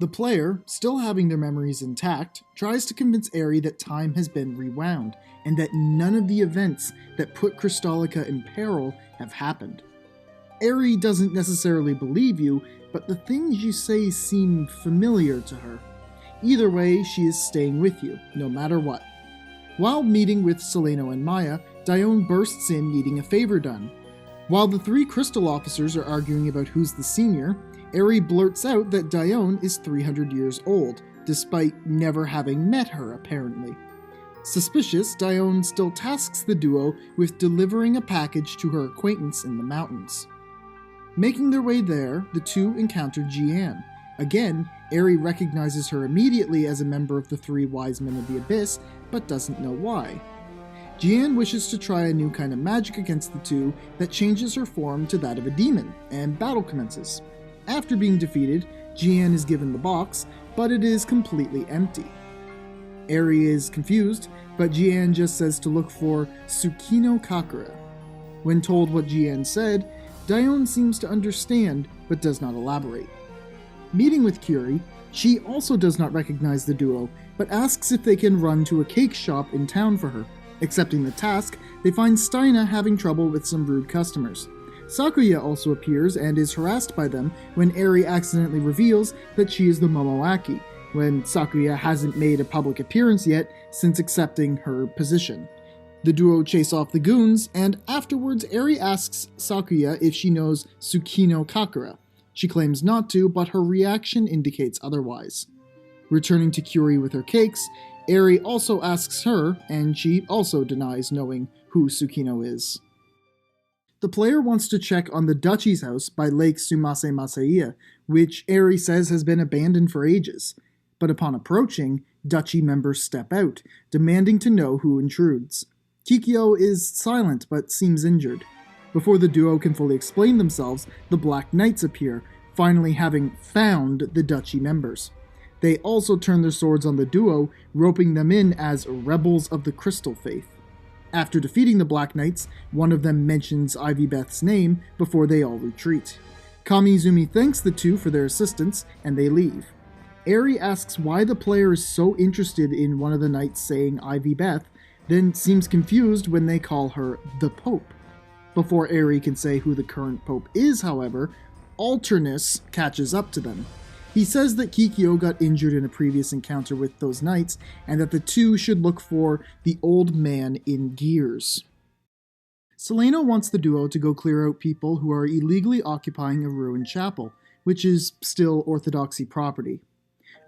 The player, still having their memories intact, tries to convince Eri that time has been rewound, and that none of the events that put Crystallica in peril have happened. Eri doesn't necessarily believe you, but the things you say seem familiar to her. Either way, she is staying with you, no matter what. While meeting with Seleno and Maya, Dione bursts in needing a favor done. While the three crystal officers are arguing about who's the senior, Eri blurts out that Dione is 300 years old, despite never having met her, apparently. Suspicious, Dione still tasks the duo with delivering a package to her acquaintance in the mountains. Making their way there, the two encounter Jian. Again, Eri recognizes her immediately as a member of the three wise men of the Abyss, but doesn't know why. Jian wishes to try a new kind of magic against the two that changes her form to that of a demon, and battle commences. After being defeated, Jian is given the box, but it is completely empty. Eri is confused, but Jian just says to look for Tsukino Kakura. When told what Jian said, Dione seems to understand, but does not elaborate. Meeting with Curie, she also does not recognize the duo, but asks if they can run to a cake shop in town for her. Accepting the task, they find Steina having trouble with some rude customers. Sakuya also appears and is harassed by them when Eri accidentally reveals that she is the Momoaki, when Sakuya hasn't made a public appearance yet since accepting her position. The duo chase off the goons, and afterwards Eri asks Sakuya if she knows Tsukino Kakura. She claims not to, but her reaction indicates otherwise. Returning to Curie with her cakes, Eri also asks her, and she also denies knowing who Tsukino is. The player wants to check on the Duchy's house by Lake Sumase Masaiya, which Eri says has been abandoned for ages. But upon approaching, Duchy members step out, demanding to know who intrudes. Kikyo is silent but seems injured. Before the duo can fully explain themselves, the Black Knights appear, finally having found the Duchy members. They also turn their swords on the duo, roping them in as rebels of the Crystal Faith. After defeating the Black Knights, one of them mentions Ivy Beth's name before they all retreat. Kamizumi thanks the two for their assistance, and they leave. Eri asks why the player is so interested in one of the knights saying Ivy Beth, then seems confused when they call her the Pope. Before Eri can say who the current Pope is, however, Alternus catches up to them. He says that Kikyo got injured in a previous encounter with those knights, and that the two should look for the old man in gears. Seleno wants the duo to go clear out people who are illegally occupying a ruined chapel, which is still Orthodoxy property.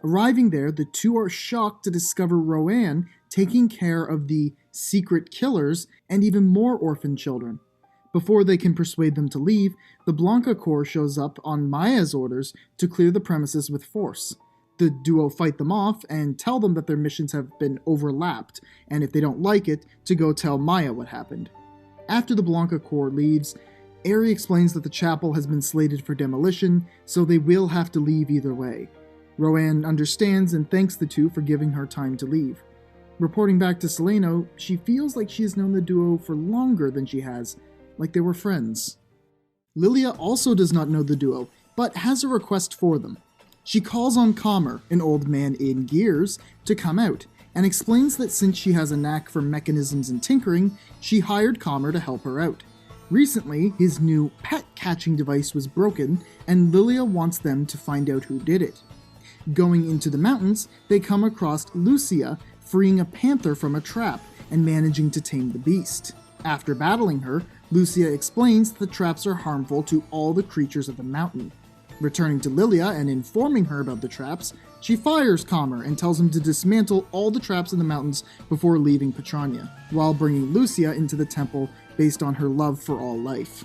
Arriving there, the two are shocked to discover Roanne taking care of the secret killers and even more orphan children. Before they can persuade them to leave, the Blanca Corps shows up on Maya's orders to clear the premises with force. The duo fight them off and tell them that their missions have been overlapped, and if they don't like it, to go tell Maya what happened. After the Blanca Corps leaves, Eri explains that the chapel has been slated for demolition, so they will have to leave either way. Roanne understands and thanks the two for giving her time to leave. Reporting back to Seleno, she feels like she has known the duo for longer than she has, like they were friends. Lilia also does not know the duo, but has a request for them. She calls on Calmer, an old man in gears, to come out, and explains that since she has a knack for mechanisms and tinkering, she hired Calmer to help her out. Recently, his new pet catching device was broken, and Lilia wants them to find out who did it. Going into the mountains, they come across Lucia freeing a panther from a trap and managing to tame the beast. After battling her, Lucia explains that the traps are harmful to all the creatures of the mountain. Returning to Lilia and informing her about the traps, she fires Calmer and tells him to dismantle all the traps in the mountains before leaving Petrania, while bringing Lucia into the temple based on her love for all life.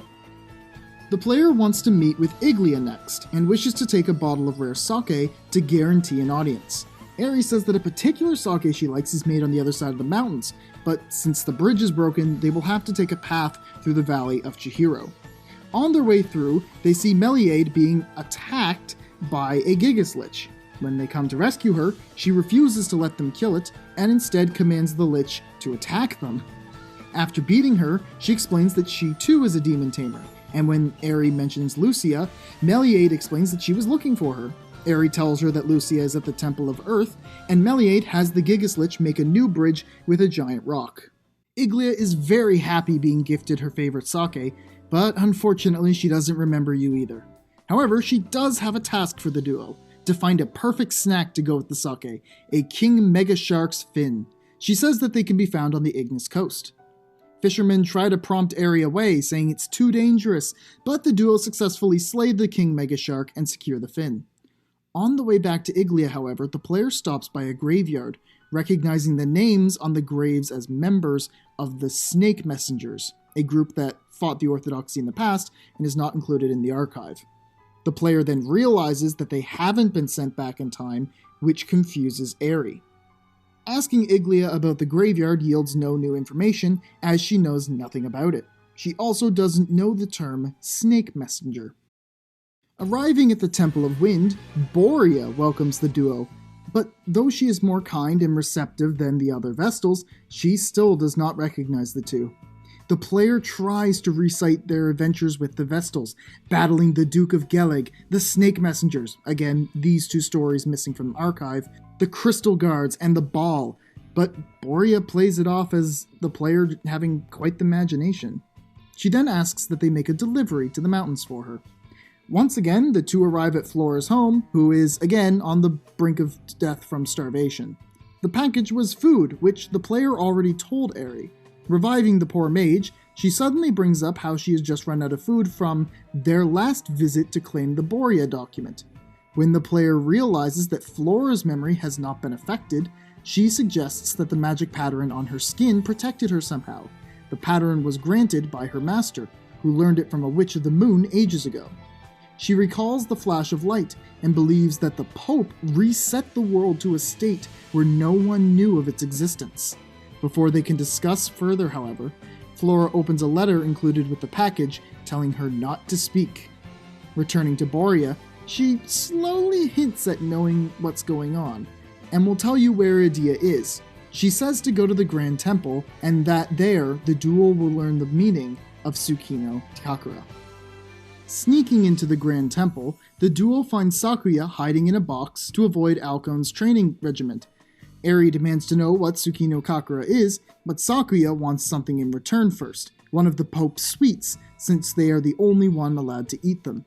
The player wants to meet with Iglia next, and wishes to take a bottle of rare sake to guarantee an audience. Eri says that a particular sake she likes is made on the other side of the mountains, but since the bridge is broken, they will have to take a path through the valley of Chihiro. On their way through, they see Meliade being attacked by a Gigas Lich. When they come to rescue her, she refuses to let them kill it, and instead commands the Lich to attack them. After beating her, she explains that she too is a demon tamer, and when Eri mentions Lucia, Meliade explains that she was looking for her. Eri tells her that Lucia is at the Temple of Earth, and Meliade has the Gigaslich make a new bridge with a giant rock. Iglia is very happy being gifted her favorite sake, but unfortunately she doesn't remember you either. However, she does have a task for the duo, to find a perfect snack to go with the sake, a king mega shark's fin. She says that they can be found on the Ignis coast. Fishermen try to prompt Eri away, saying it's too dangerous, but the duo successfully slay the king mega shark and secure the fin. On the way back to Iglia, however, the player stops by a graveyard, recognizing the names on the graves as members of the Snake Messengers, a group that fought the Orthodoxy in the past and is not included in the archive. The player then realizes that they haven't been sent back in time, which confuses Eri. Asking Iglia about the graveyard yields no new information, as she knows nothing about it. She also doesn't know the term Snake Messenger. Arriving at the Temple of Wind, Borea welcomes the duo, but though she is more kind and receptive than the other Vestals, she still does not recognize the two. The player tries to recite their adventures with the Vestals, battling the Duke of Geleg, the Snake Messengers, again, these two stories missing from the archive, the Crystal Guards, and the Ball, but Borea plays it off as the player having quite the imagination. She then asks that they make a delivery to the mountains for her. Once again, the two arrive at Flora's home, who is, again, on the brink of death from starvation. The package was food, which the player already told Eri. Reviving the poor mage, she suddenly brings up how she has just run out of food from their last visit to claim the Borea document. When the player realizes that Flora's memory has not been affected, she suggests that the magic pattern on her skin protected her somehow. The pattern was granted by her master, who learned it from a witch of the moon ages ago. She recalls the flash of light and believes that the Pope reset the world to a state where no one knew of its existence. Before they can discuss further, however, Flora opens a letter included with the package telling her not to speak. Returning to Borea, she slowly hints at knowing what's going on, and will tell you where Edea is. She says to go to the Grand Temple, and that there, the duo will learn the meaning of Tsukino Kakura. Sneaking into the Grand Temple, the duo finds Sakuya hiding in a box to avoid Alcon's training regiment. Eri demands to know what Tsukino Kakura is, but Sakuya wants something in return first, one of the Pope's sweets, since they are the only one allowed to eat them.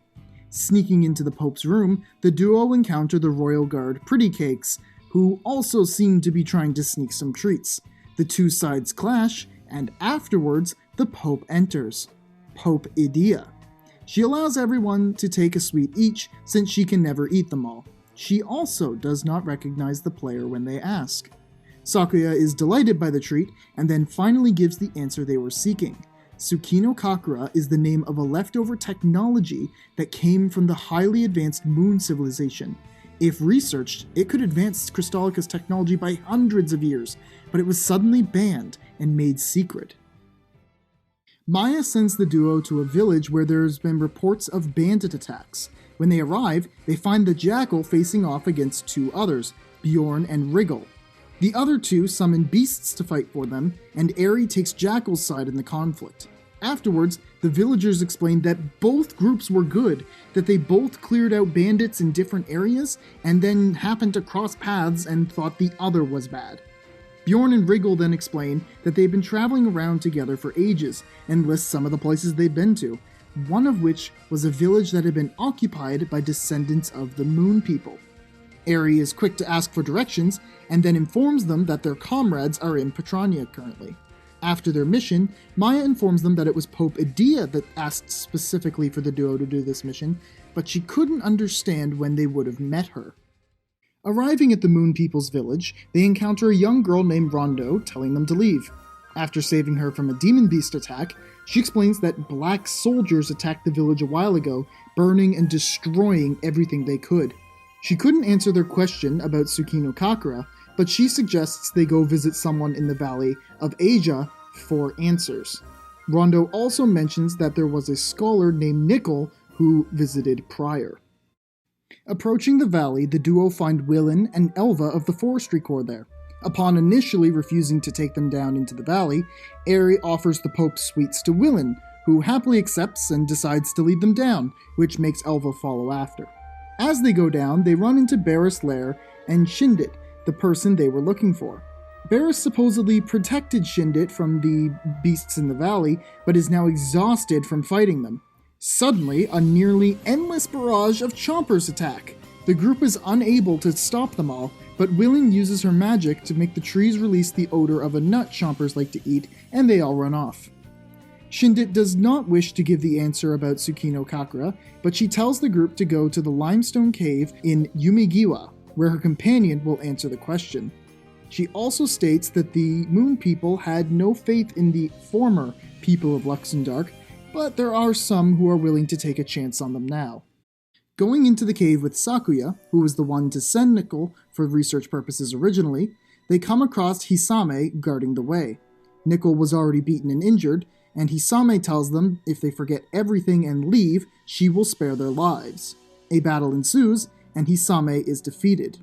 Sneaking into the Pope's room, the duo encounter the Royal Guard Pretty Cakes, who also seem to be trying to sneak some treats. The two sides clash, and afterwards, the Pope enters. Pope Edea. She allows everyone to take a sweet each, since she can never eat them all. She also does not recognize the player when they ask. Sakuya is delighted by the treat, and then finally gives the answer they were seeking. Tsukino Kakura is the name of a leftover technology that came from the highly advanced Moon civilization. If researched, it could advance Crystallica's technology by hundreds of years, but it was suddenly banned and made secret. Maya sends the duo to a village where there's been reports of bandit attacks. When they arrive, they find the Jackal facing off against two others, Bjorn and Wriggle. The other two summon beasts to fight for them, and Eri takes Jackal's side in the conflict. Afterwards, the villagers explain that both groups were good, that they both cleared out bandits in different areas, and then happened to cross paths and thought the other was bad. Bjorn and Wriggle then explain that they've been traveling around together for ages, and list some of the places they've been to, one of which was a village that had been occupied by descendants of the Moon People. Eri is quick to ask for directions, and then informs them that their comrades are in Petrania currently. After their mission, Maya informs them that it was Pope Edea that asked specifically for the duo to do this mission, but she couldn't understand when they would have met her. Arriving at the Moon People's village, they encounter a young girl named Rondo telling them to leave. After saving her from a demon beast attack, she explains that black soldiers attacked the village a while ago, burning and destroying everything they could. She couldn't answer their question about Tsukino Kakura, but she suggests they go visit someone in the Valley of Asia for answers. Rondo also mentions that there was a scholar named Nickel who visited prior. Approaching the valley, the duo find Willin and Elva of the Forestry Corps there. Upon initially refusing to take them down into the valley, Eri offers the Pope's sweets to Willin, who happily accepts and decides to lead them down, which makes Elva follow after. As they go down, they run into Barris' lair and Shindit, the person they were looking for. Barris supposedly protected Shindit from the beasts in the valley, but is now exhausted from fighting them. Suddenly, a nearly endless barrage of chompers attack. The group is unable to stop them all, but Willing uses her magic to make the trees release the odor of a nut chompers like to eat, and they all run off. Shindit does not wish to give the answer about Tsukino Kakura, but she tells the group to go to the limestone cave in Yumigiwa, where her companion will answer the question. She also states that the Moon People had no faith in the former people of Luxendark, but there are some who are willing to take a chance on them now. Going into the cave with Sakuya, who was the one to send Nickel for research purposes originally, they come across Hisame guarding the way. Nickel was already beaten and injured, and Hisame tells them if they forget everything and leave, she will spare their lives. A battle ensues, and Hisame is defeated.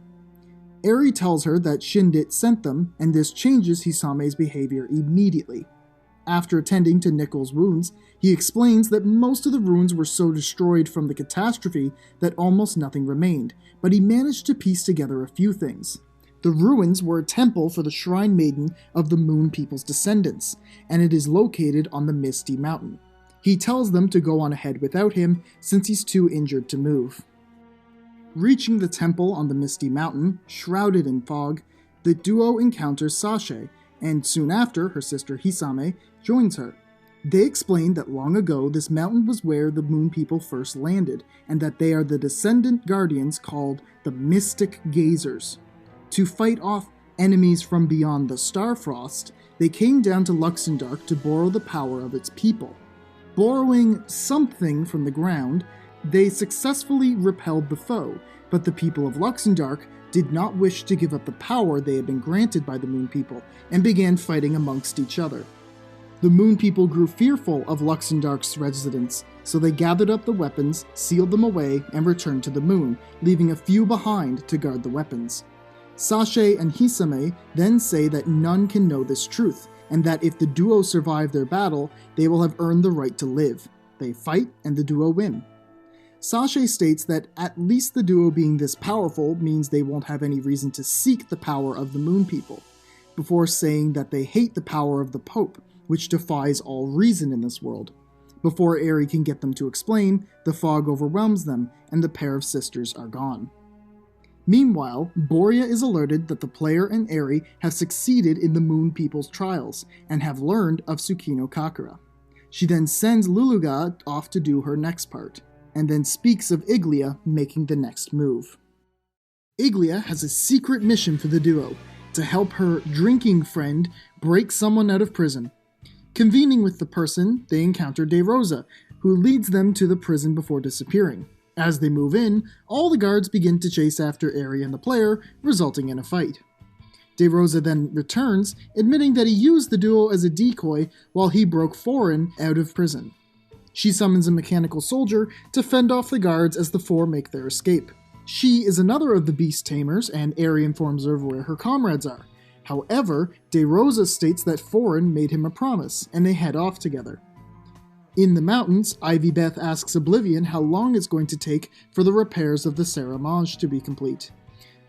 Eri tells her that Shindit sent them, and this changes Hisame's behavior immediately. After attending to Nickel's wounds, he explains that most of the ruins were so destroyed from the catastrophe that almost nothing remained, but he managed to piece together a few things. The ruins were a temple for the Shrine Maiden of the Moon People's descendants, and it is located on the Misty Mountain. He tells them to go on ahead without him, since he's too injured to move. Reaching the temple on the Misty Mountain, shrouded in fog, the duo encounters Sashe, and soon after, her sister Hisame joins her. They explain that long ago this mountain was where the Moon People first landed, and that they are the descendant guardians called the Mystic Gazers. To fight off enemies from beyond the Starfrost, they came down to Luxendark to borrow the power of its people. Borrowing something from the ground, they successfully repelled the foe, but the people of Luxendark did not wish to give up the power they had been granted by the Moon People, and began fighting amongst each other. The Moon People grew fearful of Luxendark's residents, so they gathered up the weapons, sealed them away, and returned to the moon, leaving a few behind to guard the weapons. Sashe and Hisame then say that none can know this truth, and that if the duo survive their battle, they will have earned the right to live. They fight, and the duo win. Sashe states that at least the duo being this powerful means they won't have any reason to seek the power of the Moon People, before saying that they hate the power of the Pope, which defies all reason in this world. Before Eri can get them to explain, the fog overwhelms them, and the pair of sisters are gone. Meanwhile, Boria is alerted that the player and Eri have succeeded in the Moon People's trials, and have learned of Tsukino Kakura. She then sends Luluga off to do her next part, and then speaks of Iglia making the next move. Iglia has a secret mission for the duo, to help her drinking friend break someone out of prison. Convening with the person, they encounter De Rosa, who leads them to the prison before disappearing. As they move in, all the guards begin to chase after Eri and the player, resulting in a fight. De Rosa then returns, admitting that he used the duo as a decoy while he broke Foreign out of prison. She summons a mechanical soldier to fend off the guards as the four make their escape. She is another of the beast tamers, and Eri informs her of where her comrades are. However, De Rosa states that Foreign made him a promise, and they head off together. In the mountains, Ivy Beth asks Oblivion how long it's going to take for the repairs of the Saramage to be complete.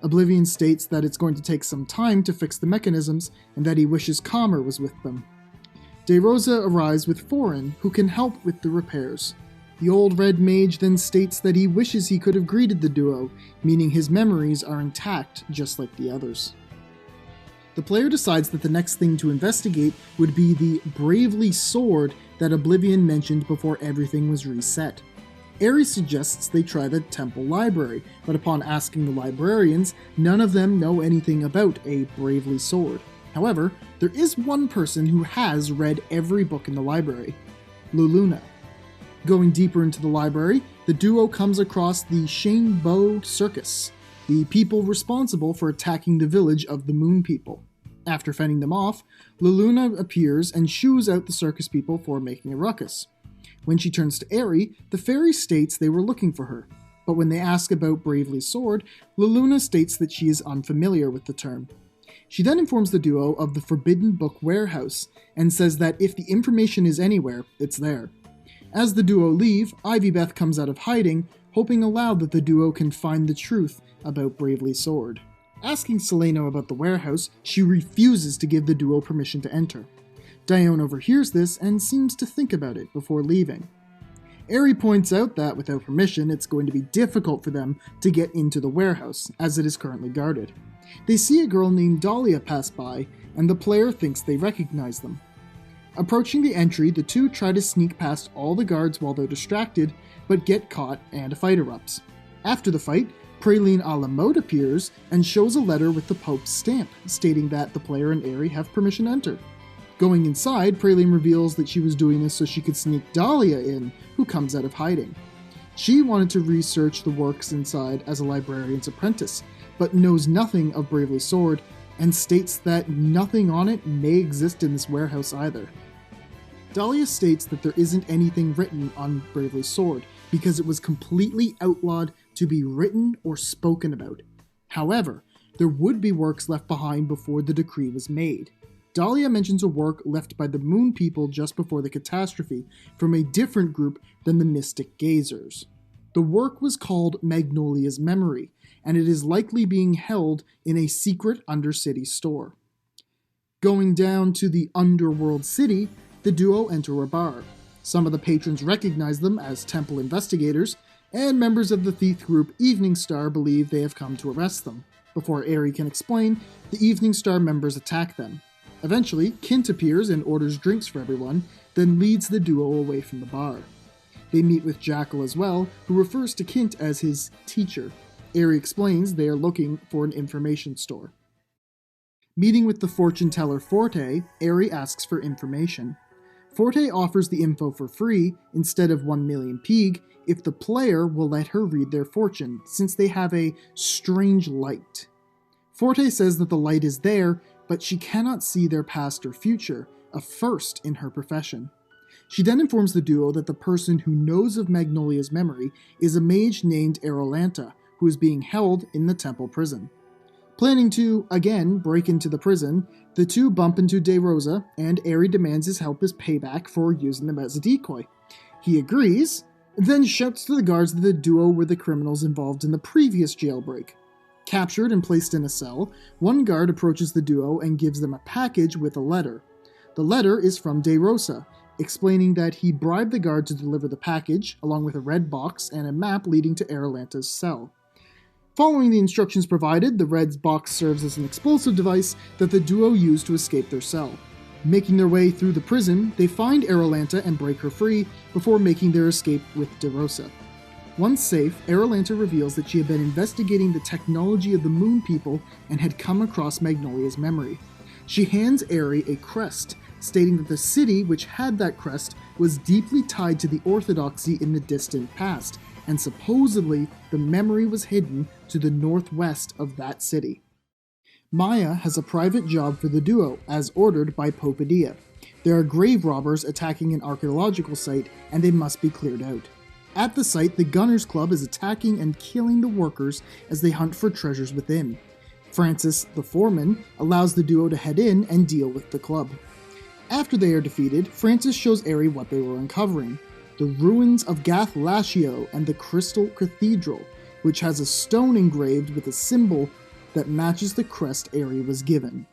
Oblivion states that it's going to take some time to fix the mechanisms, and that he wishes Calmer was with them. De Rosa arrives with Foreign, who can help with the repairs. The old red mage then states that he wishes he could have greeted the duo, meaning his memories are intact just like the others. The player decides that the next thing to investigate would be the Bravely Sword that Oblivion mentioned before everything was reset. Eri suggests they try the temple library, but upon asking the librarians, none of them know anything about a Bravely Sword. However, there is one person who has read every book in the library, Luluna. Going deeper into the library, the duo comes across the Shanebeau Circus, the people responsible for attacking the village of the Moon People. After fending them off, Luluna appears and shoos out the circus people for making a ruckus. When she turns to Eri, the fairy states they were looking for her, but when they ask about Bravely Sword, Luluna states that she is unfamiliar with the term. She then informs the duo of the Forbidden Book Warehouse, and says that if the information is anywhere, it's there. As the duo leave, Ivy Beth comes out of hiding, hoping aloud that the duo can find the truth about Bravely Sword. Asking Seleno about the warehouse, she refuses to give the duo permission to enter. Dione overhears this and seems to think about it before leaving. Eri points out that without permission, it's going to be difficult for them to get into the warehouse, as it is currently guarded. They see a girl named Dahlia pass by, and the player thinks they recognize them. Approaching the entry, the two try to sneak past all the guards while they're distracted, but get caught and a fight erupts. After the fight, Praline a la mode appears and shows a letter with the Pope's stamp, stating that the player and Eri have permission to enter. Going inside, Praline reveals that she was doing this so she could sneak Dahlia in, who comes out of hiding. She wanted to research the works inside as a librarian's apprentice, but knows nothing of Bravely Sword, and states that nothing on it may exist in this warehouse either. Dahlia states that there isn't anything written on Bravely Sword, because it was completely outlawed to be written or spoken about. However, there would be works left behind before the decree was made. Dahlia mentions a work left by the Moon People just before the catastrophe from a different group than the Mystic Gazers. The work was called Magnolia's Memory, and it is likely being held in a secret Undercity store. Going down to the Underworld City, the duo enter a bar. Some of the patrons recognize them as temple investigators, and members of the thief group Evening Star believe they have come to arrest them. Before Eri can explain, the Evening Star members attack them. Eventually, Kint appears and orders drinks for everyone, then leads the duo away from the bar. They meet with Jackal as well, who refers to Kint as his teacher. Eri explains they are looking for an information store. Meeting with the fortune teller Forte, Eri asks for information. Forte offers the info for free, instead of 1 million Peeg, if the player will let her read their fortune, since they have a strange light. Forte says that the light is there, but she cannot see their past or future, a first in her profession. She then informs the duo that the person who knows of Magnolia's memory is a mage named Aerolanta, who is being held in the temple prison. Planning to, again, break into the prison, the two bump into De Rosa, and Eri demands his help as payback for using them as a decoy. He agrees, then shouts to the guards that the duo were the criminals involved in the previous jailbreak. Captured and placed in a cell, one guard approaches the duo and gives them a package with a letter. The letter is from De Rosa, explaining that he bribed the guard to deliver the package, along with a red box and a map leading to Aerolanta's cell. Following the instructions provided, the red box serves as an explosive device that the duo use to escape their cell. Making their way through the prison, they find Aerolanta and break her free before making their escape with De Rosa. Once safe, Aerolanta reveals that she had been investigating the technology of the Moon People and had come across Magnolia's memory. She hands Eri a crest, stating that the city which had that crest was deeply tied to the orthodoxy in the distant past, and supposedly the memory was hidden to the northwest of that city. Maya has a private job for the duo, as ordered by Pope Edea. There are grave robbers attacking an archaeological site, and they must be cleared out. At the site, the Gunners Club is attacking and killing the workers as they hunt for treasures within. Francis, the foreman, allows the duo to head in and deal with the club. After they are defeated, Francis shows Eri what they were uncovering: the ruins of Gathlashio and the Crystal Cathedral, which has a stone engraved with a symbol that matches the crest Eri was given.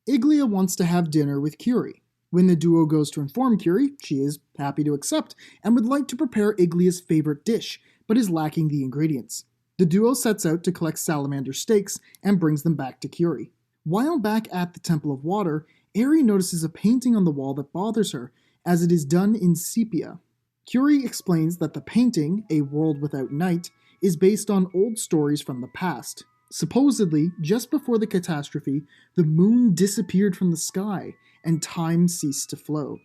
Iglia wants to have dinner with Curie. When the duo goes to inform Curie, she is happy to accept and would like to prepare Iglia's favorite dish, but is lacking the ingredients. The duo sets out to collect salamander steaks and brings them back to Curie. While back at the Temple of Water, Eri notices a painting on the wall that bothers her, as it is done in sepia. Curie explains that the painting, A World Without Night, is based on old stories from the past. Supposedly, just before the catastrophe, the moon disappeared from the sky, and time ceased to flow.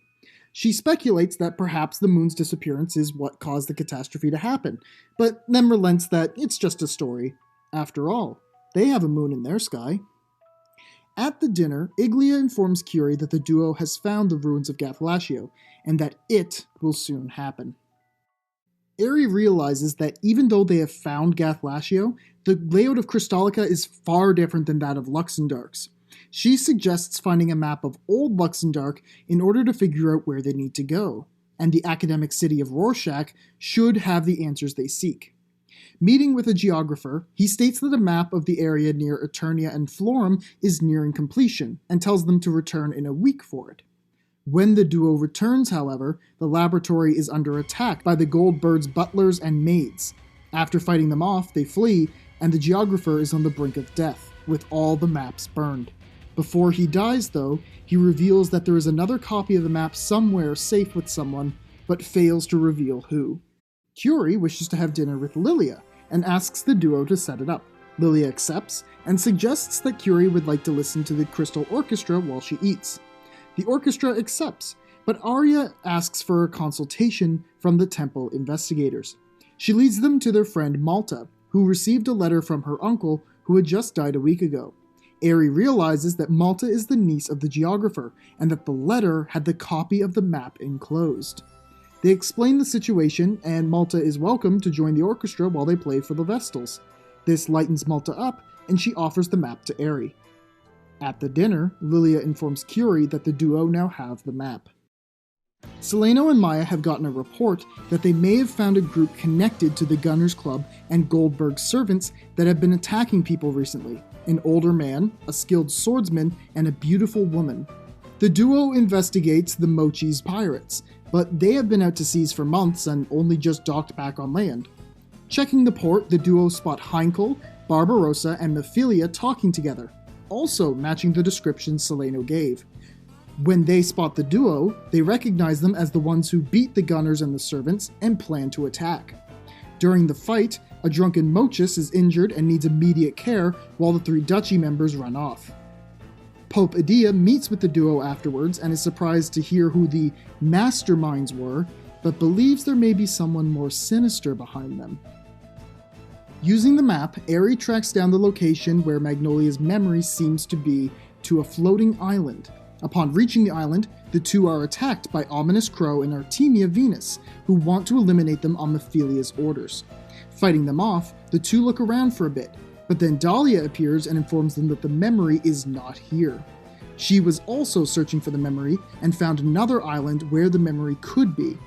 She speculates that perhaps the moon's disappearance is what caused the catastrophe to happen, but then relents that it's just a story. After all, they have a moon in their sky. At the dinner, Iglia informs Curie that the duo has found the ruins of Gathlashio, and that it will soon happen. Eri realizes that even though they have found Gathlashio, the layout of Crystallica is far different than that of Luxendark's. She suggests finding a map of old Luxendark in order to figure out where they need to go. and the academic city of Rorschach should have the answers they seek. Meeting with a geographer, he states that a map of the area near Eternia and Florum is nearing completion, and tells them to return in a week for it. When the duo returns, however, the laboratory is under attack by the Goldbird's butlers and maids. After fighting them off, they flee, and the geographer is on the brink of death, with all the maps burned. Before he dies, though, he reveals that there is another copy of the map somewhere safe with someone, but fails to reveal who. Curie wishes to have dinner with Lilia, and asks the duo to set it up. Lilia accepts, and suggests that Curie would like to listen to the Crystal Orchestra while she eats. The orchestra accepts, but Arya asks for a consultation from the temple investigators. She leads them to their friend Malta, who received a letter from her uncle who had just died a week ago. Aerie realizes that Malta is the niece of the geographer, and that the letter had the copy of the map enclosed. They explain the situation, and Malta is welcome to join the orchestra while they play for the Vestals. This lightens Malta up, and she offers the map to Aerie. At the dinner, Lilia informs Curie that the duo now have the map. Celaeno and Maya have gotten a report that they may have found a group connected to the Gunners Club and Goldberg's servants that have been attacking people recently. An older man, a skilled swordsman, and a beautiful woman. The duo investigates the Mochi's pirates, but they have been out to seas for months and only just docked back on land. Checking the port, the duo spot Heinkel, Barbarossa, and Mephilia talking together, also matching the description Celaeno gave. When they spot the duo, they recognize them as the ones who beat the gunners and the servants and plan to attack. During the fight, a drunken Mochus is injured and needs immediate care while the three duchy members run off. Pope Edea meets with the duo afterwards and is surprised to hear who the masterminds were, but believes there may be someone more sinister behind them. Using the map, Aerie tracks down the location where Magnolia's memory seems to be to a floating island. Upon reaching the island, the two are attacked by Ominous Crow and Artemia Venus, who want to eliminate them on Mephilia's orders. Fighting them off, the two look around for a bit, but then Dahlia appears and informs them that the memory is not here. She was also searching for the memory and found another island where the memory could be.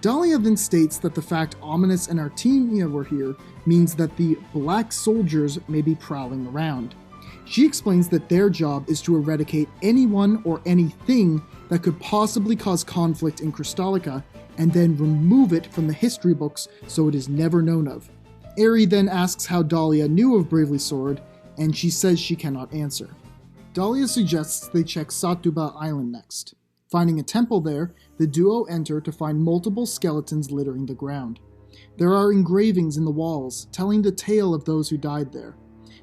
Dahlia then states that the fact Ominous and Artemia were here means that the Black Soldiers may be prowling around. She explains that their job is to eradicate anyone or anything that could possibly cause conflict in Crystallica, and then remove it from the history books so it is never known of. Aerie then asks how Dahlia knew of Bravely Sword, and she says she cannot answer. Dahlia suggests they check Satuba Island next. Finding a temple there, the duo enter to find multiple skeletons littering the ground. There are engravings in the walls, telling the tale of those who died there.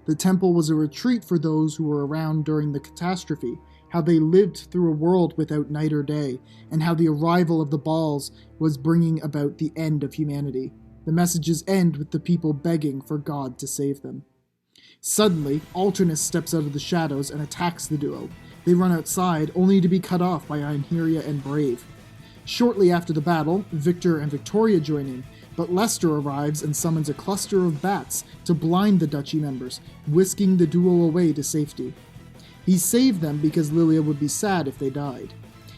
The temple was a retreat for those who were around during the catastrophe, how they lived through a world without night or day, and how the arrival of the balls was bringing about the end of humanity. The messages end with the people begging for God to save them. Suddenly, Alternus steps out of the shadows and attacks the duo. They run outside, only to be cut off by Einherja and Brave. Shortly after the battle, Victor and Victoria join in, but Lester arrives and summons a cluster of bats to blind the duchy members, whisking the duo away to safety. He saved them because Lilia would be sad if they died.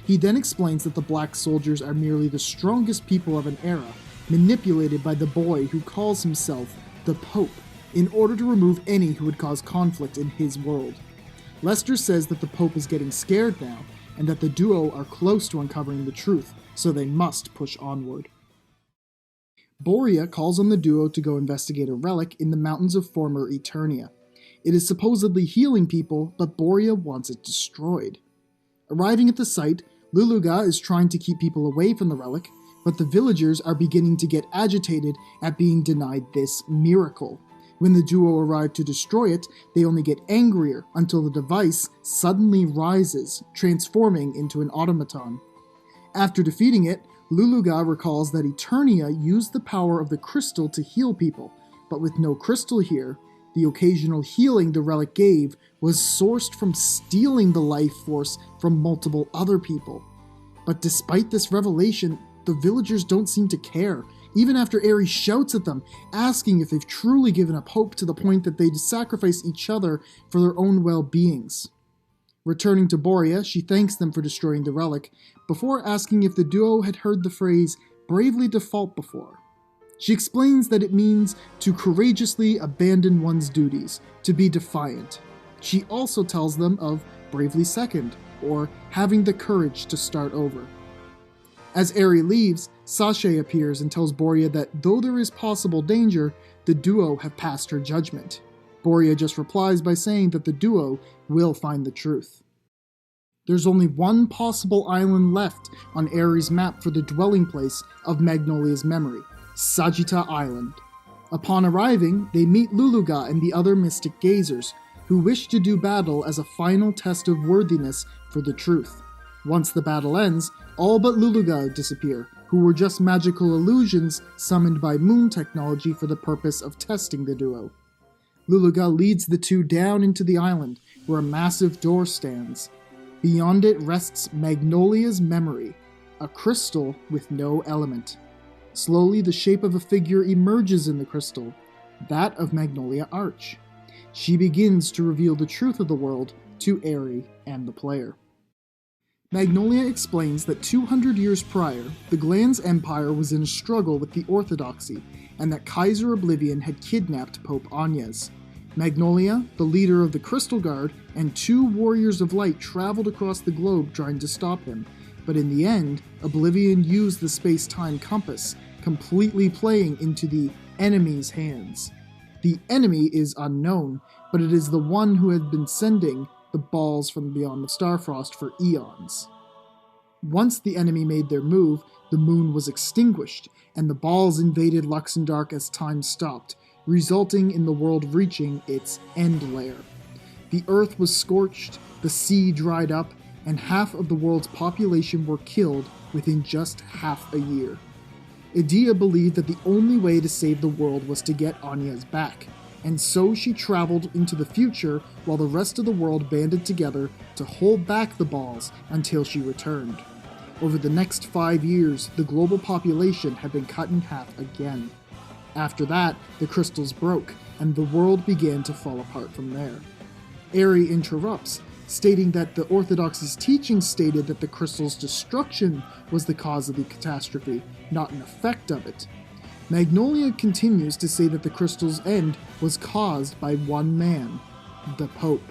He then explains that the Black Soldiers are merely the strongest people of an era, manipulated by the boy who calls himself the Pope, in order to remove any who would cause conflict in his world. Lester says that the Pope is getting scared now, and that the duo are close to uncovering the truth, so they must push onward. Borea calls on the duo to go investigate a relic in the mountains of former Eternia. It is supposedly healing people, but Borea wants it destroyed. Arriving at the site, Luluga is trying to keep people away from the relic, but the villagers are beginning to get agitated at being denied this miracle. When the duo arrive to destroy it, they only get angrier until the device suddenly rises, transforming into an automaton. After defeating it, Luluga recalls that Eternia used the power of the crystal to heal people, but with no crystal here, the occasional healing the relic gave was sourced from stealing the life force from multiple other people. But despite this revelation, the villagers don't seem to care, even after Aerie shouts at them, asking if they've truly given up hope to the point that they'd sacrifice each other for their own well-beings. Returning to Borea, she thanks them for destroying the relic, before asking if the duo had heard the phrase bravely default before. She explains that it means to courageously abandon one's duties, to be defiant. She also tells them of bravely second, or having the courage to start over. As Eri leaves, Sasha appears and tells Borea that though there is possible danger, the duo have passed her judgment. Borea just replies by saying that the duo will find the truth. There's only one possible island left on Eri's map for the dwelling place of Magnolia's memory, Sagitta Island. Upon arriving, they meet Luluga and the other mystic gazers, who wish to do battle as a final test of worthiness for the truth. Once the battle ends, all but Luluga disappear, who were just magical illusions summoned by moon technology for the purpose of testing the duo. Luluga leads the two down into the island, where a massive door stands. Beyond it rests Magnolia's memory, a crystal with no element. Slowly, the shape of a figure emerges in the crystal, that of Magnolia Arch. She begins to reveal the truth of the world to Eri and the player. Magnolia explains that 200 years prior, the Glands Empire was in a struggle with the Orthodoxy, and that Kaiser Oblivion had kidnapped Pope Agnes. Magnolia, the leader of the Crystal Guard, and 2 Warriors of Light traveled across the globe trying to stop him, but in the end, Oblivion used the space-time compass, completely playing into the enemy's hands. The enemy is unknown, but it is the one who had been sending the balls from beyond the Starfrost for eons. Once the enemy made their move, the moon was extinguished, and the balls invaded Luxendark as time stopped, resulting in the world reaching its end layer. The earth was scorched, the sea dried up, and half of the world's population were killed within just half a year. Edea believed that the only way to save the world was to get Agnes back, and so she traveled into the future while the rest of the world banded together to hold back the balls until she returned. Over the next 5 years, the global population had been cut in half again. After that, the crystals broke, and the world began to fall apart from there. Eri interrupts, stating that the Orthodoxy's teaching stated that the crystal's destruction was the cause of the catastrophe, not an effect of it. Magnolia continues to say that the crystal's end was caused by one man, the Pope.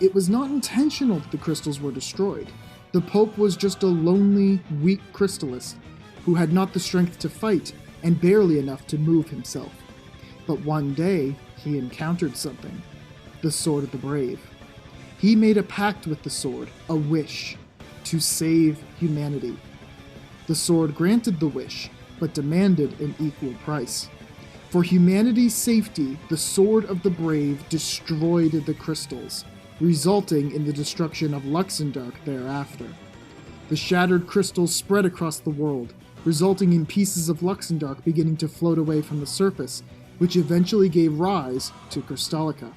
It was not intentional that the crystals were destroyed. The Pope was just a lonely, weak crystallist who had not the strength to fight and barely enough to move himself. But one day, he encountered something, the Sword of the Brave. He made a pact with the sword, a wish, to save humanity. The sword granted the wish, but demanded an equal price. For humanity's safety, the Sword of the Brave destroyed the crystals, resulting in the destruction of Luxendark thereafter. The shattered crystals spread across the world, resulting in pieces of Luxendark beginning to float away from the surface, which eventually gave rise to Crystallica.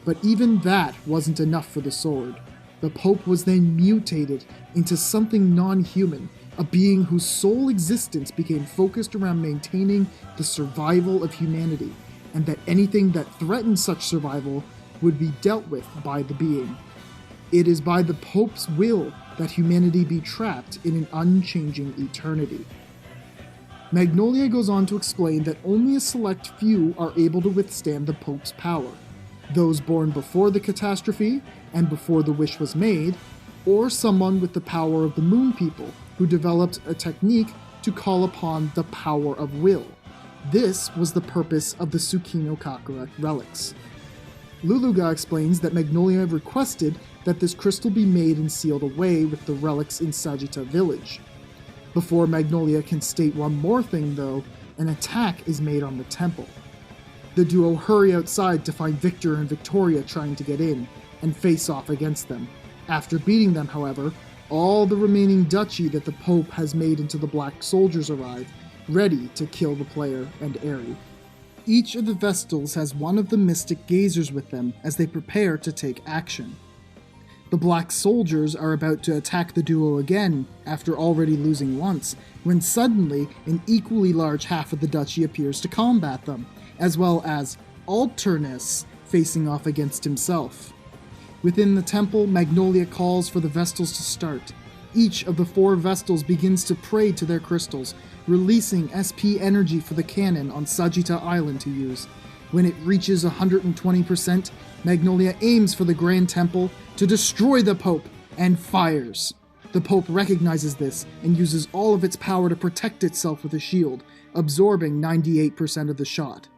But even that wasn't enough for the sword. The Pope was then mutated into something non-human, a being whose sole existence became focused around maintaining the survival of humanity, and that anything that threatened such survival would be dealt with by the being. It is by the Pope's will that humanity be trapped in an unchanging eternity. Magnolia goes on to explain that only a select few are able to withstand the Pope's power. Those born before the catastrophe and before the wish was made, or someone with the power of the Moon People, who developed a technique to call upon the power of will. This was the purpose of the Tsukino Kakura relics. Luluga explains that Magnolia requested that this crystal be made and sealed away with the relics in Sagitta village. Before Magnolia can state one more thing though, an attack is made on the temple. The duo hurry outside to find Victor and Victoria trying to get in, and face off against them. After beating them, however, all the remaining duchy that the Pope has made into the Black Soldiers arrive, ready to kill the player and Eri. Each of the Vestals has one of the mystic gazers with them as they prepare to take action. The Black Soldiers are about to attack the duo again, after already losing once, when suddenly an equally large half of the duchy appears to combat them, as well as Alternus facing off against himself. Within the temple, Magnolia calls for the Vestals to start. Each of the 4 Vestals begins to pray to their crystals, releasing SP energy for the cannon on Sagitta Island to use. When it reaches 120%, Magnolia aims for the Grand Temple to destroy the Pope and fires. The Pope recognizes this and uses all of its power to protect itself with a shield, absorbing 98% of the shot.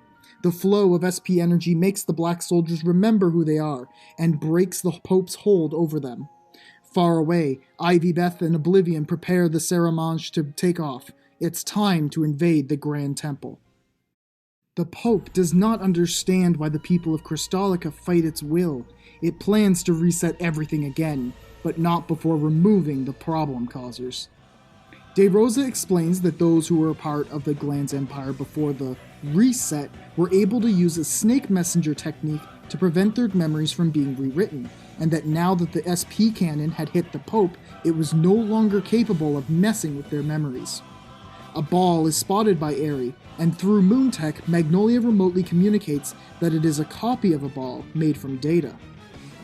The flow of SP energy makes the Black Soldiers remember who they are and breaks the Pope's hold over them. Far away, Ivy Beth and Oblivion prepare the Saramange to take off. It's time to invade the Grand Temple. The Pope does not understand why the people of Crystallica fight its will. It plans to reset everything again, but not before removing the problem causers. De Rosa explains that those who were a part of the Glands Empire before the reset were able to use a snake messenger technique to prevent their memories from being rewritten, and that now that the SP cannon had hit the Pope, it was no longer capable of messing with their memories. A ball is spotted by Aerie, and through Moontech, Magnolia remotely communicates that it is a copy of a ball made from data.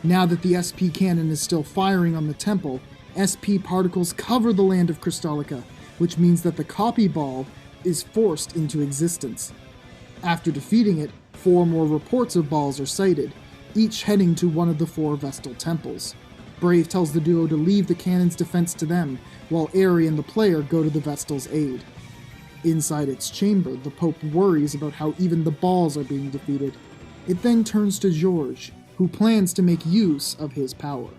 Now that the SP cannon is still firing on the temple, SP particles cover the land of Crystallica, which means that the copy ball is forced into existence. After defeating it, 4 more reports of balls are sighted, each heading to one of the 4 Vestal temples. Brave tells the duo to leave the cannon's defense to them, while Aerie and the player go to the Vestal's aid. Inside its chamber, the Pope worries about how even the balls are being defeated. It then turns to George, who plans to make use of his power.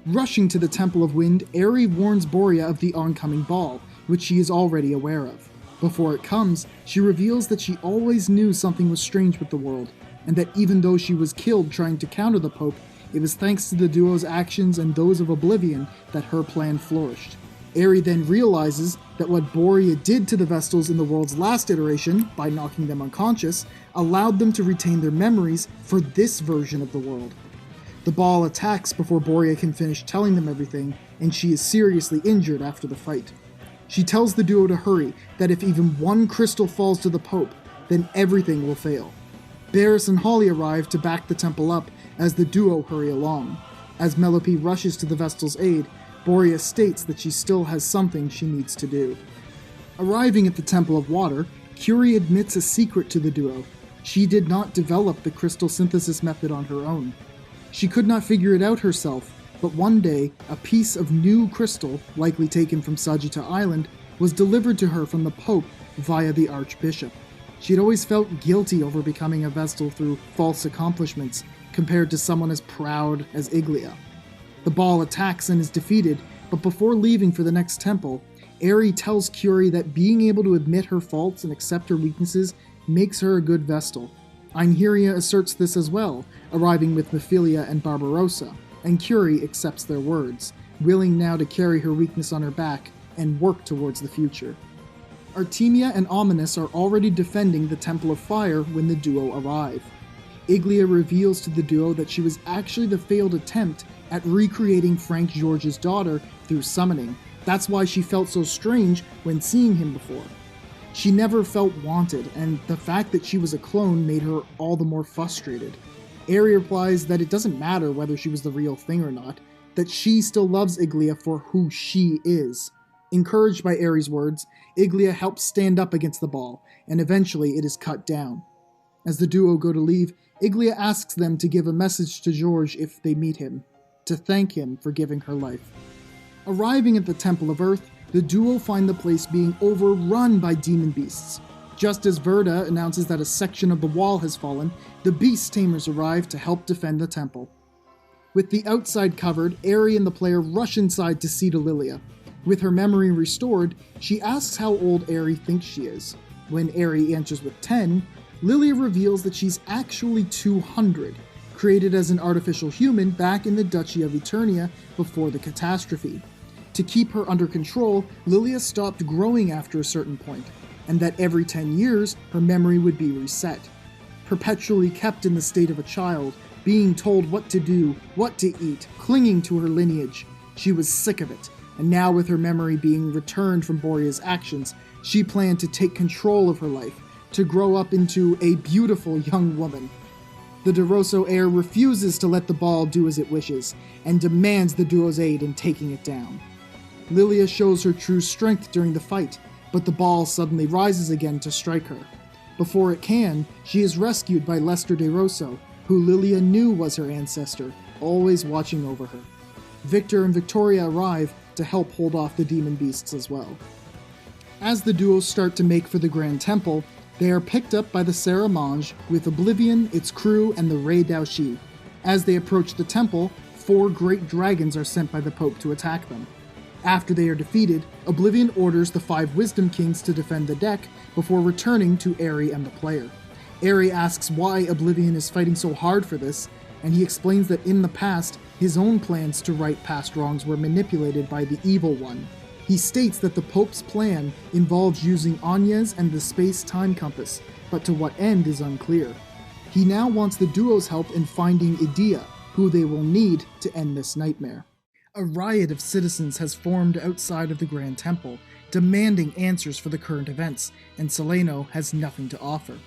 Rushing to the Temple of Wind, Aerie warns Borea of the oncoming ball, which she is already aware of. Before it comes, she reveals that she always knew something was strange with the world, and that even though she was killed trying to counter the Pope, it was thanks to the duo's actions and those of Oblivion that her plan flourished. Aerie then realizes that what Borea did to the Vestals in the world's last iteration, by knocking them unconscious, allowed them to retain their memories for this version of the world. The ball attacks before Borea can finish telling them everything, and she is seriously injured after the fight. She tells the duo to hurry, that if even one crystal falls to the Pope, then everything will fail. Barris and Holly arrive to back the temple up as the duo hurry along. As Melope rushes to the Vestal's aid, Borea states that she still has something she needs to do. Arriving at the Temple of Water, Curie admits a secret to the duo. She did not develop the crystal synthesis method on her own. She could not figure it out herself, but one day, a piece of new crystal, likely taken from Sagitta Island, was delivered to her from the Pope via the Archbishop. She had always felt guilty over becoming a Vestal through false accomplishments, compared to someone as proud as Iglia. The ball attacks and is defeated, but before leaving for the next temple, Aerie tells Curie that being able to admit her faults and accept her weaknesses makes her a good Vestal. Einheria asserts this as well, arriving with Mephilia and Barbarossa, and Curie accepts their words, willing now to carry her weakness on her back and work towards the future. Artemia and Ominous are already defending the Temple of Fire when the duo arrive. Iglia reveals to the duo that she was actually the failed attempt at recreating Frank George's daughter through summoning. That's why she felt so strange when seeing him before. She never felt wanted, and the fact that she was a clone made her all the more frustrated. Aerie replies that it doesn't matter whether she was the real thing or not, that she still loves Iglia for who she is. Encouraged by Aerie's words, Iglia helps stand up against the ball, and eventually it is cut down. As the duo go to leave, Iglia asks them to give a message to George if they meet him, to thank him for giving her life. Arriving at the Temple of Earth, the duo find the place being overrun by demon beasts. Just as Verda announces that a section of the wall has fallen, the beast tamers arrive to help defend the temple. With the outside covered, Aerie and the player rush inside to see Lilia. With her memory restored, she asks how old Aerie thinks she is. When Aerie answers with 10, Lilia reveals that she's actually 200, created as an artificial human back in the Duchy of Eternia before the catastrophe. To keep her under control, Lilia stopped growing after a certain point, and that every 10 years, her memory would be reset. Perpetually kept in the state of a child, being told what to do, what to eat, clinging to her lineage. She was sick of it, and now with her memory being returned from Borea's actions, she planned to take control of her life, to grow up into a beautiful young woman. The DeRosso heir refuses to let the ball do as it wishes, and demands the duo's aid in taking it down. Lilia shows her true strength during the fight, but the ball suddenly rises again to strike her. Before it can, she is rescued by Lester DeRosso, who Lilia knew was her ancestor, always watching over her. Victor and Victoria arrive to help hold off the demon beasts as well. As the duo start to make for the Grand Temple, they are picked up by the Saramange with Oblivion, its crew, and the Rei Daoshi. As they approach the temple, 4 great dragons are sent by the Pope to attack them. After they are defeated, Oblivion orders the 5 Wisdom Kings to defend the deck before returning to Eri and the player. Eri asks why Oblivion is fighting so hard for this, and he explains that in the past, his own plans to right past wrongs were manipulated by the Evil One. He states that the Pope's plan involves using Agnes and the space-time compass, but to what end is unclear. He now wants the duo's help in finding Edea, who they will need to end this nightmare. A riot of citizens has formed outside of the Grand Temple, demanding answers for the current events, and Seleno has nothing to offer.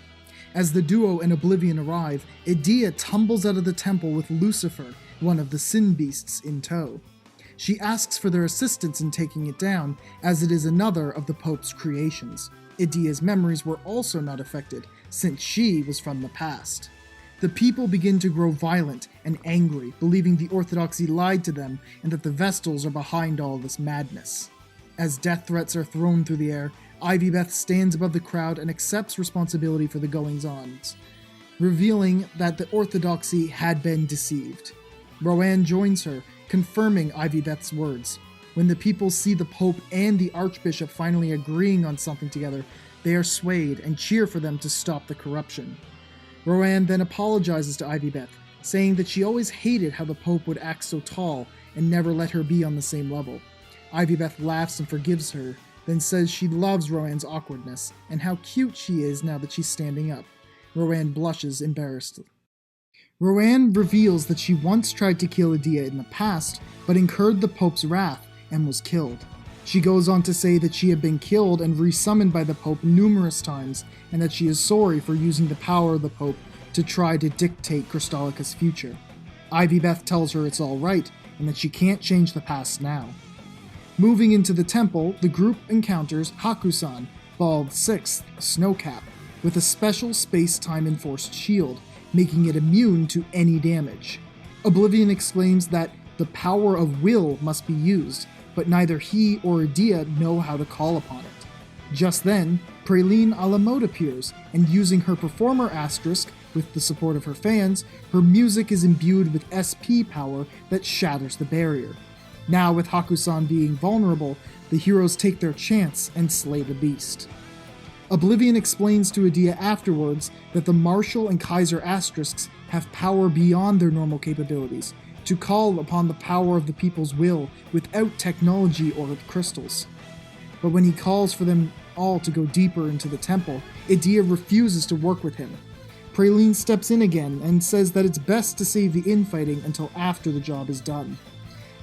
As the duo and Oblivion arrive, Edea tumbles out of the temple with Lucifer, one of the Sin Beasts, in tow. She asks for their assistance in taking it down, as it is another of the Pope's creations. Edea's memories were also not affected, since she was from the past. The people begin to grow violent and angry, believing the Orthodoxy lied to them and that the Vestals are behind all this madness. As death threats are thrown through the air, Ivy Beth stands above the crowd and accepts responsibility for the goings-ons, revealing that the Orthodoxy had been deceived. Roanne joins her, confirming Ivy Beth's words. When the people see the Pope and the Archbishop finally agreeing on something together, they are swayed and cheer for them to stop the corruption. Roanne then apologizes to Ivy Beth, saying that she always hated how the Pope would act so tall and never let her be on the same level. Ivy Beth laughs and forgives her, then says she loves Roanne's awkwardness and how cute she is now that she's standing up. Roanne blushes embarrassed. Roanne reveals that she once tried to kill Edea in the past, but incurred the Pope's wrath and was killed. She goes on to say that she had been killed and resummoned by the Pope numerous times, and that she is sorry for using the power of the Pope to try to dictate Crystallica's future. Ivy Beth tells her it's alright, and that she can't change the past now. Moving into the temple, the group encounters Hakusan, Bald 6th, Snowcap, with a special space-time enforced shield, making it immune to any damage. Oblivion exclaims that the power of will must be used, but neither he or Edea know how to call upon it. Just then, Praline a la mode appears, and using her performer asterisk, with the support of her fans, her music is imbued with SP power that shatters the barrier. Now, with Hakusan being vulnerable, the heroes take their chance and slay the beast. Oblivion explains to Edea afterwards that the Marshal and Kaiser asterisks have power beyond their normal capabilities, to call upon the power of the people's will without technology or crystals. But when he calls for them all to go deeper into the temple, Edea refuses to work with him. Praline steps in again and says that it's best to save the infighting until after the job is done.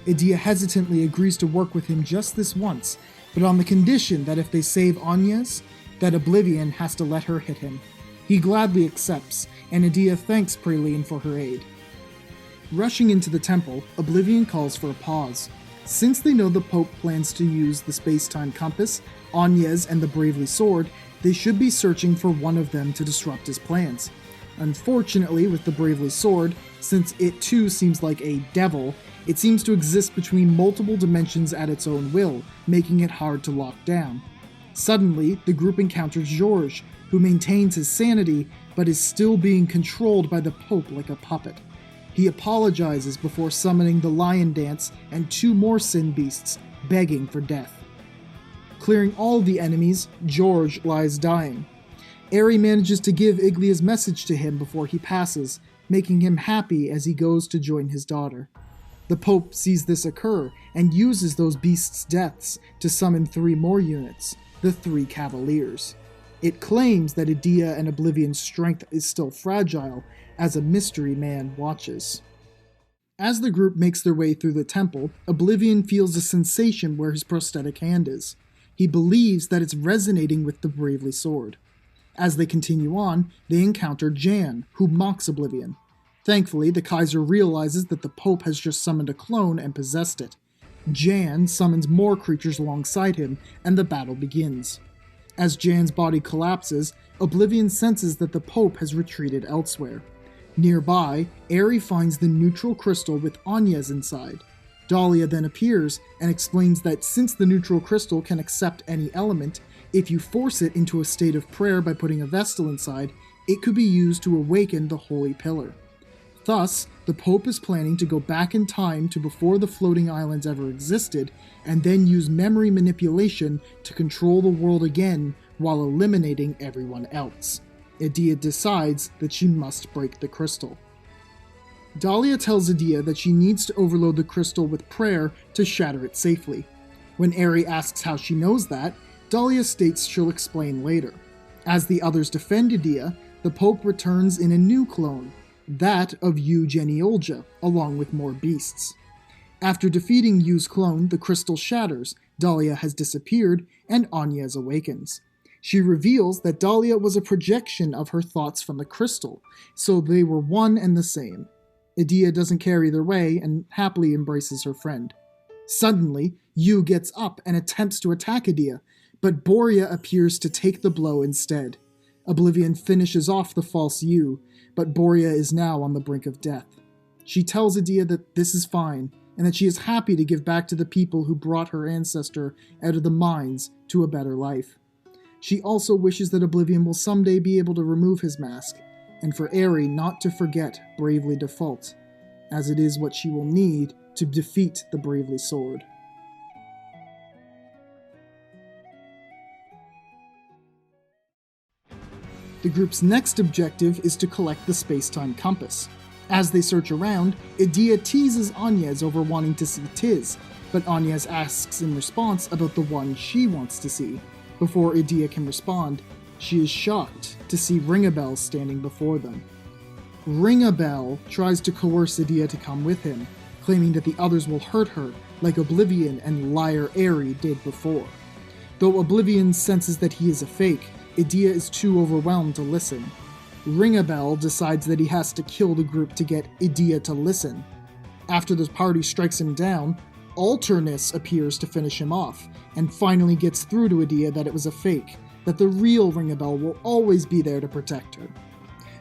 Edea hesitantly agrees to work with him just this once, but on the condition that if they save Agnes, that Oblivion has to let her hit him. He gladly accepts, and Edea thanks Praline for her aid. Rushing into the temple, Oblivion calls for a pause. Since they know the Pope plans to use the space-time compass, Agnes and the Bravely Sword, they should be searching for one of them to disrupt his plans. Unfortunately, with the Bravely Sword, since it too seems like a devil, it seems to exist between multiple dimensions at its own will, making it hard to lock down. Suddenly, the group encounters Georges, who maintains his sanity, but is still being controlled by the Pope like a puppet. He apologizes before summoning the Lion Dance and 2 more Sin Beasts, begging for death. Clearing all the enemies, Georges lies dying. Eri manages to give Iglia's message to him before he passes, making him happy as he goes to join his daughter. The Pope sees this occur and uses those beasts' deaths to summon 3 more units, the 3 Cavaliers. It claims that Edea and Oblivion's strength is still fragile, as a mystery man watches. As the group makes their way through the temple, Oblivion feels a sensation where his prosthetic hand is. He believes that it's resonating with the Bravely Sword. As they continue on, they encounter Jan, who mocks Oblivion. Thankfully, the Kaiser realizes that the Pope has just summoned a clone and possessed it. Jan summons more creatures alongside him, and the battle begins. As Jan's body collapses, Oblivion senses that the Pope has retreated elsewhere. Nearby, Eri finds the neutral crystal with Anya's inside. Dahlia then appears and explains that since the neutral crystal can accept any element, if you force it into a state of prayer by putting a Vestal inside, it could be used to awaken the Holy Pillar. Thus, the Pope is planning to go back in time to before the floating islands ever existed, and then use memory manipulation to control the world again while eliminating everyone else. Edea decides that she must break the crystal. Dahlia tells Edea that she needs to overload the crystal with prayer to shatter it safely. When Eri asks how she knows that, Dahlia states she'll explain later. As the others defend Edea, the Pope returns in a new clone, that of Yu Geniolja, along with more beasts. After defeating Yu's clone, the crystal shatters, Dahlia has disappeared, and Anya's awakens. She reveals that Dahlia was a projection of her thoughts from the crystal, so they were one and the same. Edea doesn't care either way and happily embraces her friend. Suddenly, Yu gets up and attempts to attack Edea, but Borea appears to take the blow instead. Oblivion finishes off the false Yu, but Borea is now on the brink of death. She tells Edea that this is fine, and that she is happy to give back to the people who brought her ancestor out of the mines to a better life. She also wishes that Oblivion will someday be able to remove his mask, and for Eri not to forget Bravely Default, as it is what she will need to defeat the Bravely Sword. The group's next objective is to collect the space-time compass. As they search around, Edea teases Anyez over wanting to see Tiz, but Anyez asks in response about the one she wants to see. Before Edea can respond, she is shocked to see Ringabel standing before them. Ringabel tries to coerce Edea to come with him, claiming that the others will hurt her, like Oblivion and liar Eri did before. Though Oblivion senses that he is a fake, Edea is too overwhelmed to listen. Ringabel decides that he has to kill the group to get Edea to listen. After the party strikes him down, Alternus appears to finish him off, and finally gets through to Edea that it was a fake, that the real Ringabel will always be there to protect her.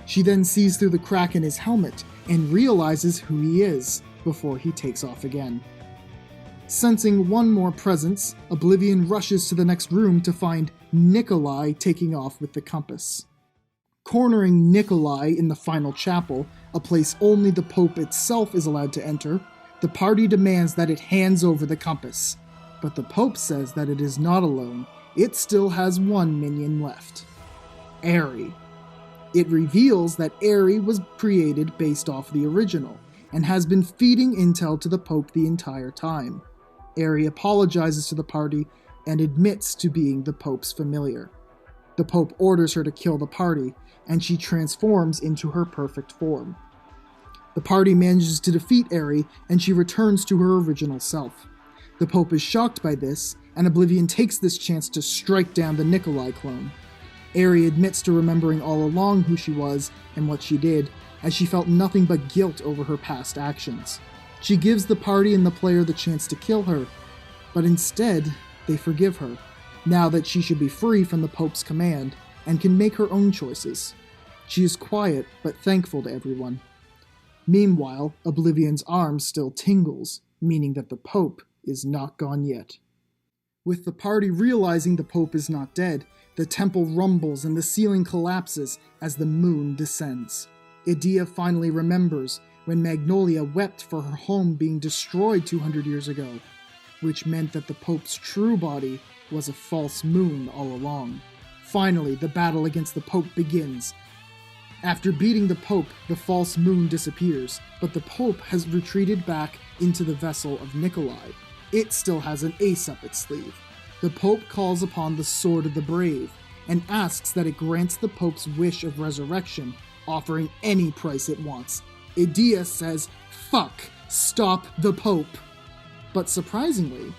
She then sees through the crack in his helmet, and realizes who he is, before he takes off again. Sensing one more presence, Oblivion rushes to the next room to find Nikolai taking off with the compass. Cornering Nikolai in the final chapel, a place only the Pope itself is allowed to enter, the party demands that it hands over the compass. But the Pope says that it is not alone, it still has one minion left. Eri. It reveals that Eri was created based off the original, and has been feeding intel to the Pope the entire time. Eri apologizes to the party and admits to being the Pope's familiar. The Pope orders her to kill the party, and she transforms into her perfect form. The party manages to defeat Eri, and she returns to her original self. The Pope is shocked by this, and Oblivion takes this chance to strike down the Nikolai clone. Eri admits to remembering all along who she was and what she did, as she felt nothing but guilt over her past actions. She gives the party and the player the chance to kill her, but instead, they forgive her, now that she should be free from the Pope's command, and can make her own choices. She is quiet, but thankful to everyone. Meanwhile, Oblivion's arm still tingles, meaning that the Pope is not gone yet. With the party realizing the Pope is not dead, the temple rumbles and the ceiling collapses as the moon descends. Edea finally remembers when Magnolia wept for her home being destroyed 200 years ago, which meant that the Pope's true body was a false moon all along. Finally, the battle against the Pope begins. After beating the Pope, the false moon disappears, but the Pope has retreated back into the vessel of Nikolai. It still has an ace up its sleeve. The Pope calls upon the Sword of the Brave, and asks that it grants the Pope's wish of resurrection, offering any price it wants. Edea says, "Fuck, stop the Pope." But surprisingly,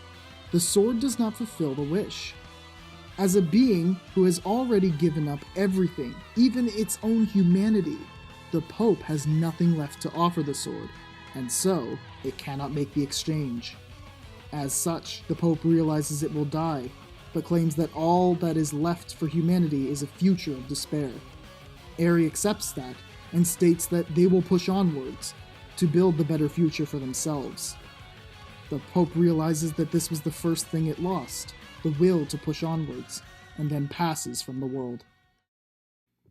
the sword does not fulfill the wish. As a being who has already given up everything, even its own humanity, the Pope has nothing left to offer the sword, and so it cannot make the exchange. As such, the Pope realizes it will die, but claims that all that is left for humanity is a future of despair. Eri accepts that, and states that they will push onwards, to build the better future for themselves. The Pope realizes that this was the first thing it lost, the will to push onwards, and then passes from the world.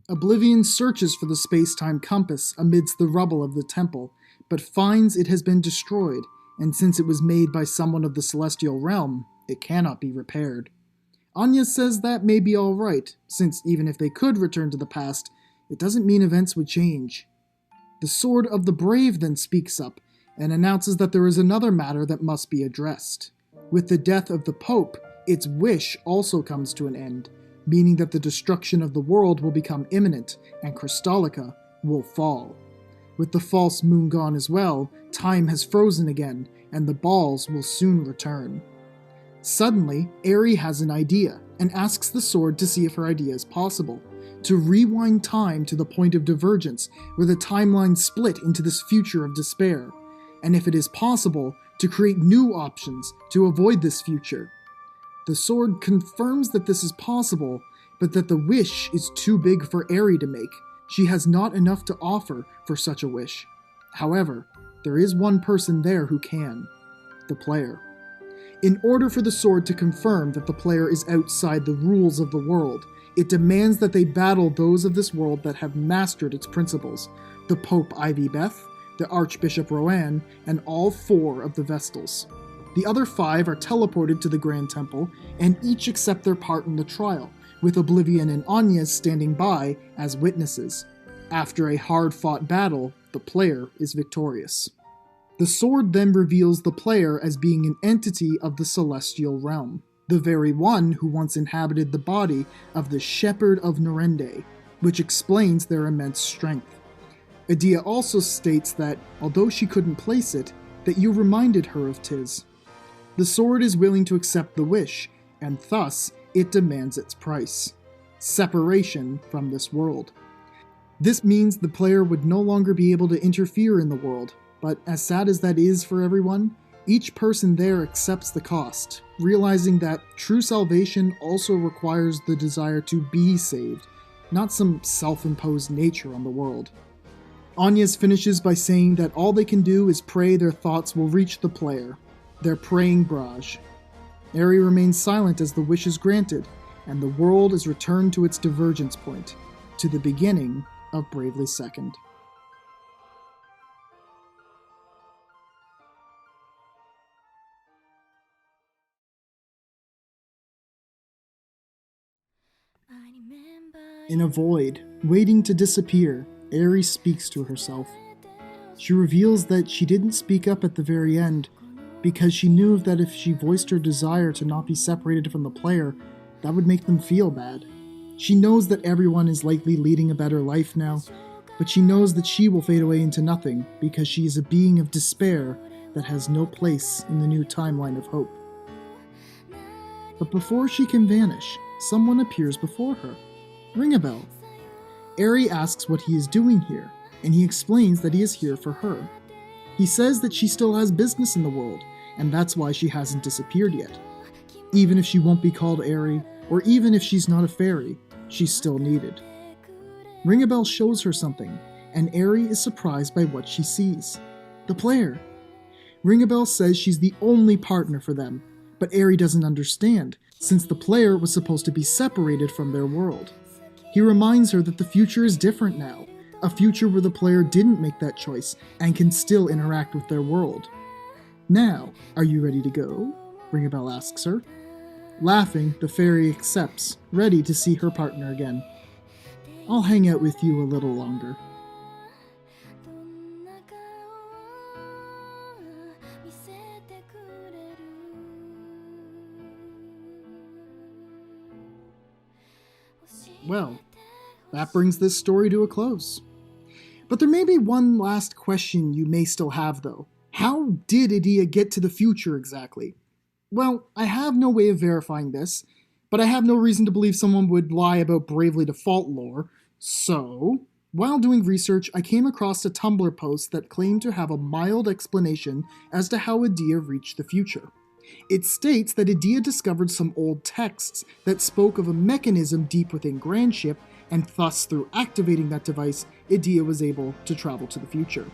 Oblivion searches for the space-time compass amidst the rubble of the temple, but finds it has been destroyed, and since it was made by someone of the celestial realm, it cannot be repaired. Anya says that may be alright, since even if they could return to the past, it doesn't mean events would change. The Sword of the Brave then speaks up, and announces that there is another matter that must be addressed. With the death of the Pope, its wish also comes to an end, meaning that the destruction of the world will become imminent, and Crystallica will fall. With the false moon gone as well, time has frozen again, and the balls will soon return. Suddenly, Eri has an idea, and asks the sword to see if her idea is possible, to rewind time to the point of divergence, where the timeline split into this future of despair, and if it is possible, to create new options to avoid this future. The sword confirms that this is possible, but that the wish is too big for Eri to make. She has not enough to offer for such a wish. However, there is one person there who can: the player. In order for the sword to confirm that the player is outside the rules of the world, it demands that they battle those of this world that have mastered its principles: the Pope Ivy Beth, the Archbishop Roanne, and all 4 of the Vestals. The other 5 are teleported to the Grand Temple, and each accept their part in the trial, with Oblivion and Anya standing by as witnesses. After a hard-fought battle, the player is victorious. The sword then reveals the player as being an entity of the celestial realm, the very one who once inhabited the body of the Shepherd of Norende, which explains their immense strength. Edea also states that, although she couldn't place it, that you reminded her of Tiz. The sword is willing to accept the wish, and thus it demands its price: separation from this world. This means the player would no longer be able to interfere in the world, but as sad as that is for everyone, each person there accepts the cost, realizing that true salvation also requires the desire to be saved, not some self-imposed nature on the world. Anya's finishes by saying that all they can do is pray their thoughts will reach the player. They're praying Brage. Eri remains silent as the wish is granted, and the world is returned to its divergence point, to the beginning of Bravely Second. In a void, waiting to disappear, Eri speaks to herself. She reveals that she didn't speak up at the very end, because she knew that if she voiced her desire to not be separated from the player, that would make them feel bad. She knows that everyone is likely leading a better life now, but she knows that she will fade away into nothing, because she is a being of despair that has no place in the new timeline of hope. But before she can vanish, someone appears before her. Ring-a-bell. Eri asks what he is doing here, and he explains that he is here for her. He says that she still has business in the world, and that's why she hasn't disappeared yet. Even if she won't be called Eri, or even if she's not a fairy, she's still needed. Ring-a-bell shows her something, and Eri is surprised by what she sees: the player. Ring-a-bell says she's the only partner for them, but Eri doesn't understand, since the player was supposed to be separated from their world. He reminds her that the future is different now, a future where the player didn't make that choice and can still interact with their world. Now, are you ready to go? Ring-a-bell asks her. Laughing, the fairy accepts, ready to see her partner again. I'll hang out with you a little longer. Well, that brings this story to a close. But there may be one last question you may still have, though. How did Edea get to the future exactly? Well, I have no way of verifying this, but I have no reason to believe someone would lie about Bravely Default lore, so While doing research, I came across a Tumblr post that claimed to have a mild explanation as to how Edea reached the future. It states that Edea discovered some old texts that spoke of a mechanism deep within Grandship, and thus through activating that device, Edea was able to travel to the future.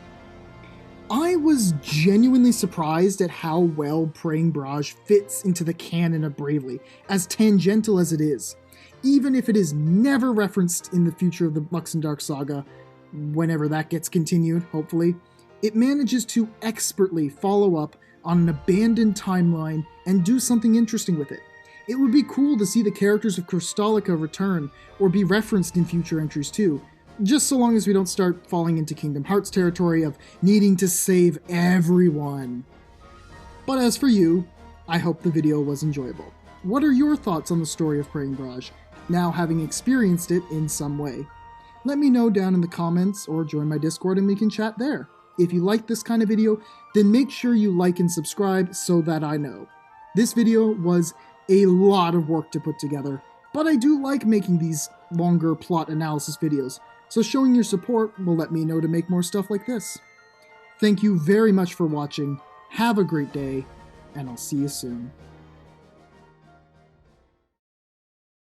I was genuinely surprised at how well Praying Brage fits into the canon of Bravely, as tangential as it is. Even if it is never referenced in the future of the Muxendark saga, whenever that gets continued, hopefully, it manages to expertly follow up on an abandoned timeline and do something interesting with it. It would be cool to see the characters of Crystallica return, or be referenced in future entries too, just so long as we don't start falling into Kingdom Hearts territory of needing to save everyone. But as for you, I hope the video was enjoyable. What are your thoughts on the story of Praying Brage, now having experienced it in some way? Let me know down in the comments, or join my Discord and we can chat there. If you like this kind of video, then make sure you like and subscribe so that I know. This video was a lot of work to put together, but I do like making these longer plot analysis videos, so showing your support will let me know to make more stuff like this. Thank you very much for watching, have a great day, and I'll see you soon.